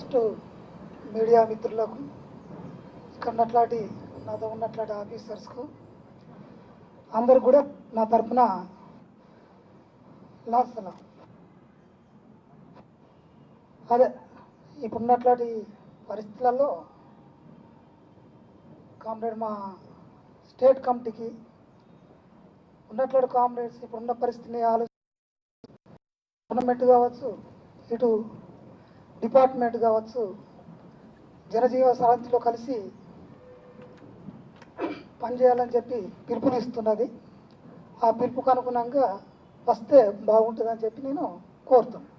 First media మిత్రులకు, ఇక్కడ ఉన్నట్లాంటి నాతో ఉన్నట్లాంటి ఆఫీసర్స్కు అందరు కూడా నా తరఫున లాస్తున్నాం. అదే ఇప్పుడున్నట్లాంటి పరిస్థితులలో కామ్రేడ్ మా స్టేట్ కమిటీకి ఉన్నట్లాంటి కామ్రేడ్స్ ఇప్పుడున్న పరిస్థితిని గవర్నమెంట్ కావచ్చు, ఇటు డిపార్ట్మెంట్ కావచ్చు, జనజీవ సరళిలో కలిసి పనిచేయాలని చెప్పి పిలుపునిస్తున్నది. ఆ పిలుపుకు అనుగుణంగా వస్తే బాగుంటుందని చెప్పి నేను కోరుతున్నాను.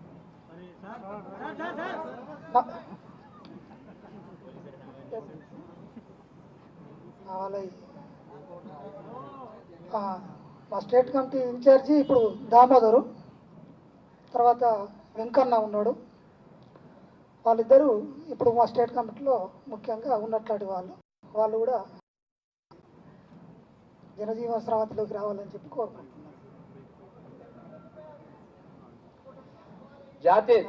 మా స్టేట్ కమిటీ ఇన్ఛార్జి ఇప్పుడు దామోదరు, తర్వాత వెంకన్న ఉన్నాడు. వాళ్ళిద్దరూ ఇప్పుడు మా స్టేట్ కమిటీలో ముఖ్యంగా ఉన్నట్లాంటి వాళ్ళు కూడా జనజీవన స్రవంతిలోకి రావాలని చెప్పి కోరుకుంటున్నాను.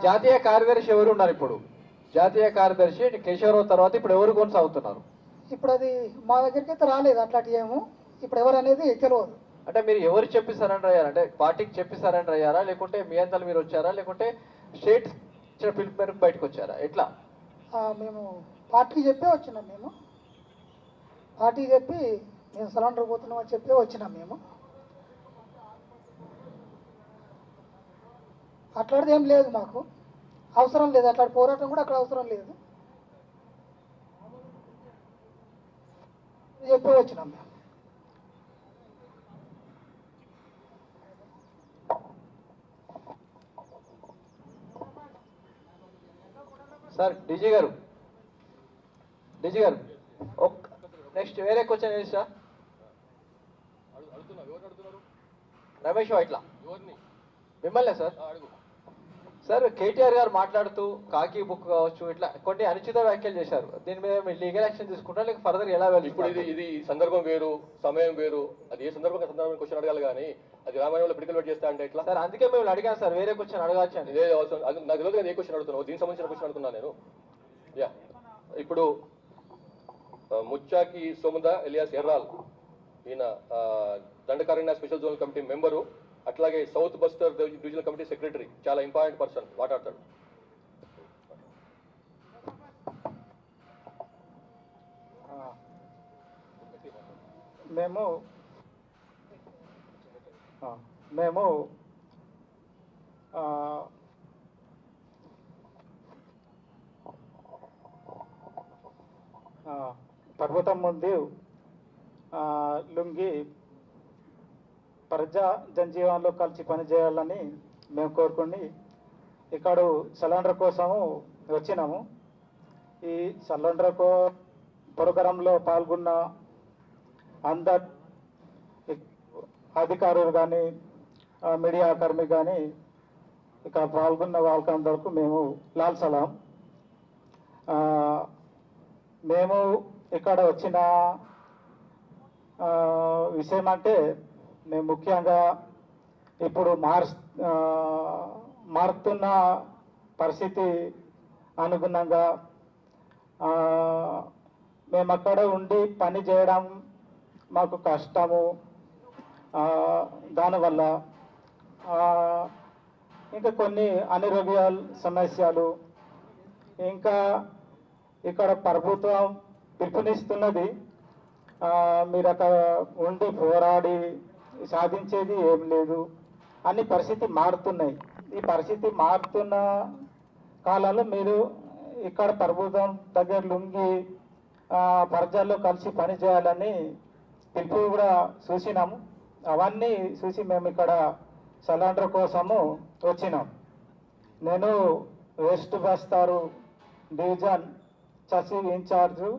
జాతీయ కార్యదర్శి ఎవరు ఉన్నారు? ఇప్పుడు జాతీయ కార్యదర్శి కేశవరావు తర్వాత ఇప్పుడు ఎవరు కొనసాగుతున్నారు? ఇప్పుడు అది మా దగ్గరికి అయితే రాలేదు అట్లాంటి ఏమో. ఇప్పుడు ఎవరు అనేది తెలియదు. అంటే మీరు ఎవరు చెప్పి సరెండర్ అయ్యారా? అంటే పార్టీకి చెప్పి సరెండర్ అయ్యారా, లేకుంటే మీ అంతలు మీరు వచ్చారా, లేకుంటే స్టేట్ పిలుపు మేరకు బయటకు వచ్చారా? ఎట్లా? మేము పార్టీకి చెప్పే వచ్చినాం. మేము పార్టీకి చెప్పి మేము సరెండర్ పోతున్నాం అని చెప్పి వచ్చినాం. మేము అట్లాంటిది ఏం లేదు, మాకు అవసరం లేదు. అట్లాంటి పోరాటం కూడా అక్కడ అవసరం లేదు. చెప్పే వచ్చినాం మేము. సార్ డీజీ గారు నెక్స్ట్ వేరే క్వశ్చన్ ఏంటి సార్? రమేష్ ఇట్లా మిమ్మల్నే సార్. సార్ కేటీఆర్ గారు మాట్లాడుతూ కాకి బుక్ కావచ్చు, ఇట్లా కొన్ని అనుచిత వ్యాఖ్యలు చేశారు. దీని మీద మీరు లీగల్ యాక్షన్ తీసుకుంటారా, లేక ఫర్దర్ ఎలా వెళ్ళి? ఇప్పుడు ఇది సందర్భం వేరు, సమయం వేరు. అది ఏ సందర్భంగా క్వశ్చన్ అడగాలి కానీ అది రామాయణంలో పిడికలు పెట్టి చేస్తా అంటే ఎట్లా? సార్ అందుకే మేము అడిగాను సార్, వేరే క్వశ్చన్ అడగచ్చు అని. ఇదే అవసరం. అది నాకు తెలియదు కదా ఏ క్వశ్చన్ అడుగుతున్నావు. దీనికి సంబంధించిన క్వశ్చన్ అడుగుతున్నాను నేను. యా, ఇప్పుడు ముచ్చాకి సోముద ఎలియాస్ ఎర్రాల్, ఈయన Dandakaranya special zonal committee member, అట్లాగే south Bastar divisional committee secretary, చాలా ఇంపార్టెంట్ పర్సన్, మాట్లాడతాడు. మేము పర్వతం ముందు లుంగి ప్రజా జనజీవనంలో కలిసి పనిచేయాలని మేము కోరుకుని ఇక్కడ సిలిండర్ కోసము వచ్చినాము. ఈ సిలిండర్ ప్రోగ్రాంలో పాల్గొన్న అందరు అధికారులు కానీ మీడియా కర్మి కానీ ఇక్కడ పాల్గొన్న వాళ్ళకందరకు మేము లాల్ సలాం. మేము ఇక్కడ వచ్చిన విషయం అంటే మేము ముఖ్యంగా ఇప్పుడు మారుతున్న పరిస్థితి అనుగుణంగా మేము అక్కడ ఉండి పని చేయడం మాకు కష్టము. దానివల్ల ఇంకా కొన్ని అనారోగ్య సమస్యలు, ఇంకా ఇక్కడ ప్రభుత్వం పిలుపునిస్తున్నది మీరు అక్కడ ఉండి పోరాడి సాధించేది ఏం లేదు అన్ని పరిస్థితి మారుతున్నాయి. ఈ పరిస్థితి మారుతున్న కాలంలో మీరు ఇక్కడ ప్రభుత్వం దగ్గర లుంగి ప్రజల్లో కలిసి పనిచేయాలని పిలుపు కూడా చూసినాము. అవన్నీ చూసి మేము ఇక్కడ సిలిండర్ కోసము వచ్చినాం. నేను వెస్ట్ బస్తారు డివిజన్ సచివ్ ఇన్ఛార్జు,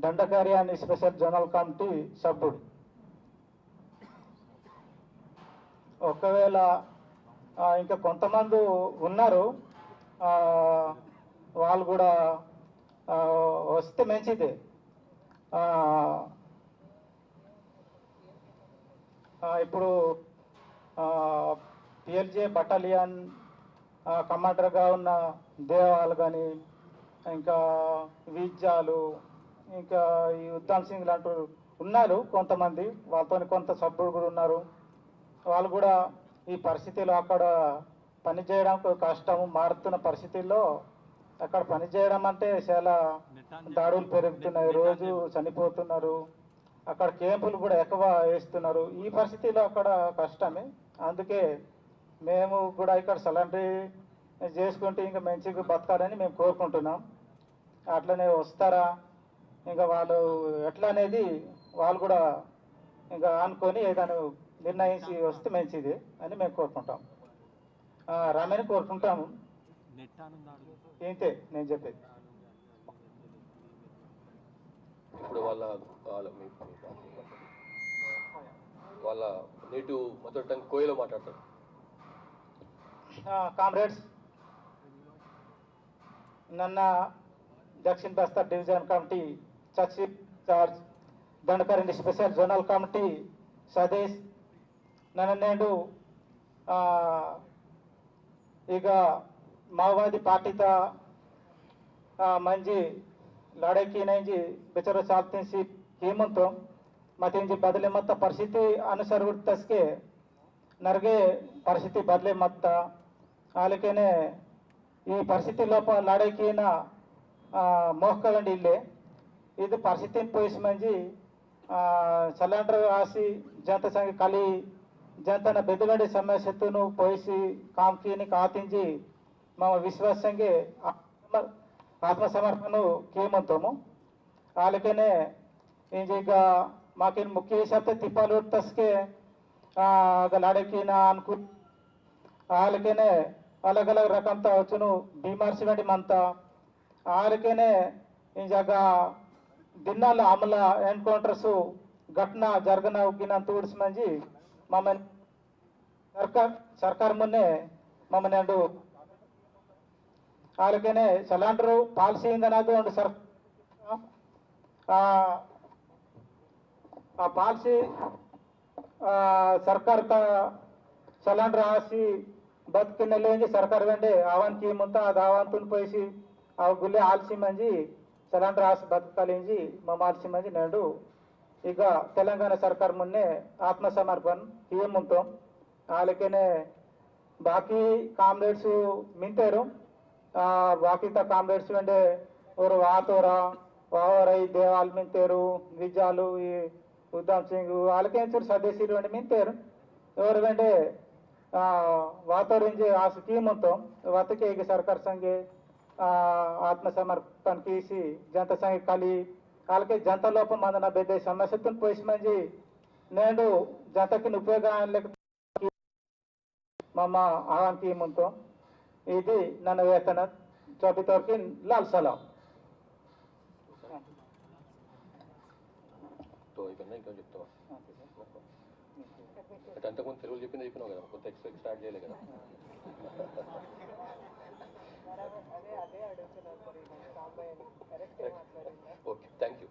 దండకార్యాన్ని స్పెషల్ జోనల్ కమిటీ సభ్యుడు. ఒకవేళ ఇంకా కొంతమంది ఉన్నారు, వాళ్ళు కూడా వస్తే మంచిదే. ఇప్పుడు పిఎల్జే బటాలియన్ కమాండర్గా ఉన్న దేవాలు కానీ, ఇంకా విద్యాలు, ఇంకా ఈ ఉద్దమ్ సింగ్ లాంటి ఉన్నారు కొంతమంది, వాళ్ళతో కొంత సభ్యులు కూడా ఉన్నారు. వాళ్ళు కూడా ఈ పరిస్థితిలో అక్కడ పనిచేయడానికి కష్టం, మారుతున్న పరిస్థితుల్లో అక్కడ పనిచేయడం అంటే చాలా దాడులు పెరుగుతున్నాయి, రోజు చనిపోతున్నారు, అక్కడ క్యాంపులు కూడా ఎక్కువ వేస్తున్నారు. ఈ పరిస్థితిలో అక్కడ కష్టమే. అందుకే మేము కూడా ఇక్కడ సలెండరీ చేసుకుంటే ఇంకా మంచిగా బతకాలని మేము కోరుకుంటున్నాం. అట్లనే వస్తారా ఇంకా వాళ్ళు ఎట్లా అనేది వాళ్ళు కూడా ఇంకా అనుకొని ఏదైనా నిర్ణయించి వస్తే మంచిది అని మేము కోరుకుంటాం. రమేని కోరుకుంటాము. ఇంతే నేను చెప్పేది. ఇప్పుడు వాళ్ళ వాళ్ళ మీ- వాళ్ళ నేటివ్ మదర్ టంగ్ కోయలో మాట్లాడతారు. కామ్రేడ్స్, ನನ್ನ दक्षिण Bastar division committee chief charge Dandakaranya special zonal committee ಸದಸ್ಯ ನನ್ನ నేడు ಈಗ ಮಾओवादी ಪಾರ್ಟಿತ ಮಂಜಿ ಲಡಕಿ ನಂಜಿ ಬೆಚರ ಚಾಲ್ತಿಸಿ ಹೇಮಂತ ಮತ್ತೆ ಇಂಜಿ ಬದಲೆ ಮತ್ತ ಪರಿಸ್ಥಿತಿ ಅನುಸಾರ ತಸ್ಕೆ ನರ್ಗೆ ಪರಿಸ್ಥಿತಿ ಬದಲೆ ಮತ್ತ ಆಲಕೆನೆ ಈ ಪರಿಸ್ಥಿತಿ ಲೋಪ ಲಡಕಿನ ಮೋಹಕಗಂಡಿ ಇಲ್ಲೇ ಇದು ಪರಿಸ್ಥಿತಿನ ಪೋಯಿಸಿ ಮಂಜಿ ಸಿಲಿಂಡರ್ ಆಸಿ ಜನತ ಸಂಘ ಖಾಲಿ ಜನತನ ಬೆದಗಡೆ ಸಮಸ್ಯೆತನು ಪೋಯಿಸಿ ಕಾಮಕಿನಿ ಕಾತಿಂಜಿ మా విశ్వాసంగా ఆత్మసమర్పణ కేమంతాము వాళ్ళకనే ఇంకా మాకేం ముఖ్య శబ్ద తిప్పాలు తస్కే లాడకి నా అనుకు వాళ్ళకనే अलग अलग रकम ता వచ్చును బీమార్సి వంటి మంత వాళ్ళకనే ఇంజాగా దిన్నాల అమల ఎన్కౌంటర్స్ ఘటన జరగన ఉగ్గిన తూడ్స్ మంజి మమ్మల్ని సర్కార్ మొన్నే మమ్మల్ని అంటూ వాళ్ళకనే సిలిండర్ పాలసీ ఇందనది ಒಂದು ಆ ಪಾಲಿಸಿ ಸರ್ಕಾರ ಸಿಲಿಂಡರ್ ಹಾಸಿ ಬದುಕಿನಲ್ಲಿ ಸರ್ಕಾರ ವೆಂಡೆ ಆಹ್ವಾನ ಕಿ ಮುಂತ ಅದು ಆಹ್ವಾನ ಪೈಸಿ ಆ ಗುಲ್ಲೆ ಆಲ್ಸಿ ಮಂಜಿ ಸಿಲಿಂಡರ್ ಹಾಸಿ ಬದುಕಾಲಿಂಜಿ ಮಮಾಲ್ಸಿ ಮಂಜಿ నేడు ಈಗ తెలంగాణ ಸರ್ಕಾರ ಮೊನ್ನೆ ఆత్మసమర్పణ ఏముంటాం వాళ్ళకనే బాకీ కామ్రేడ్స్ మింటారు बाकी तक कामरेड्स वेंडे और वातोरा वावरई देवाल मिंतेरू विजालू ये उद्धम सिंह వాళ్ళకే సదస్సులు వెండి మింతేరు ఎవరు వెండే వాతోరించి ఆ స్కీమ్ ఉంటాం వతకే ಈಗ ಸರ್ಕಾರ ಸಂಘೆ ఆత్మసమర్పణ కీసి జనత సంఘ ఖాళీ వాళ్ళకే జనత లోపం మందన బెద్ద సమస్యతో పోయి మంచి నేడు జనతకి ఉపయోగం లేక మమ్మ ఆహ్వానికి ముంతాం ఇది ನನ್ನ ವೇತನ ಚೌಬಿತವ್ರಿಗೆ ಲಾಲ್ ಸಲಾಂ. అయిపోయిందా ఇంకా చెప్తావా? అంటే అంతకుముందు తెలుగులో చెప్పింది చెప్పినావు కదా, కొత్త ఎక్స్పెక్ట్ స్టార్ట్ చేయలే కదా. Okay, thank you.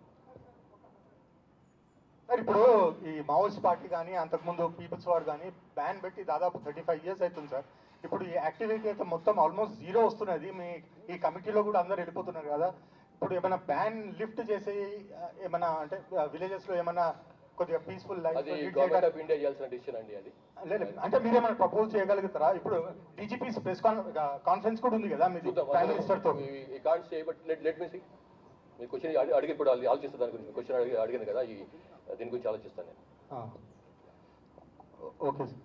సార్ ఇప్పుడు ఈ మావోయిస్ట్ పార్టీ కానీ అంతకుముందు పీపుల్స్ వార్ కానీ బ్యాన్ పెట్టి దాదాపు 35 years అవుతుంది సార్. ఇప్పుడు ఈ యాక్టివిటీ అయితే మొత్తం ఆల్మోస్ట్ జీరో వస్తున్నది. మీ ఈ కమిటీలో కూడా అందరు వెళ్ళిపోతున్నారు కదా. ఇప్పుడు ఏమైనా బ్యాన్ లిఫ్ట్ చేసి ఏమైనా అంటే విలేజెస్ లో ఏమైనా కొద్దిగా పీస్ఫుల్ లైఫ్ అది గవర్నమెంట్ ఆఫ్ ఇండియా చేయాల్సిన డిసిషన్ అండి అది. లేదు అంటే మీరు ఏమైనా ప్రపోజ్ చేయగలుగుతారా? ఇప్పుడు డీజీపీ ప్రెస్ కాన్ఫరెన్స్ కూడా ఉంది కదా మీది ప్రైమ్ మినిస్టర్ తో. ఈ can't say but let me see. మీ క్వశ్చన్ అడిగి ఇప్పుడు ఆలోచిస్తాను దాని గురించి. క్వశ్చన్ అడిగింది కదా, దీని గురించి ఆలోచిస్తాను నేను. Okay sir.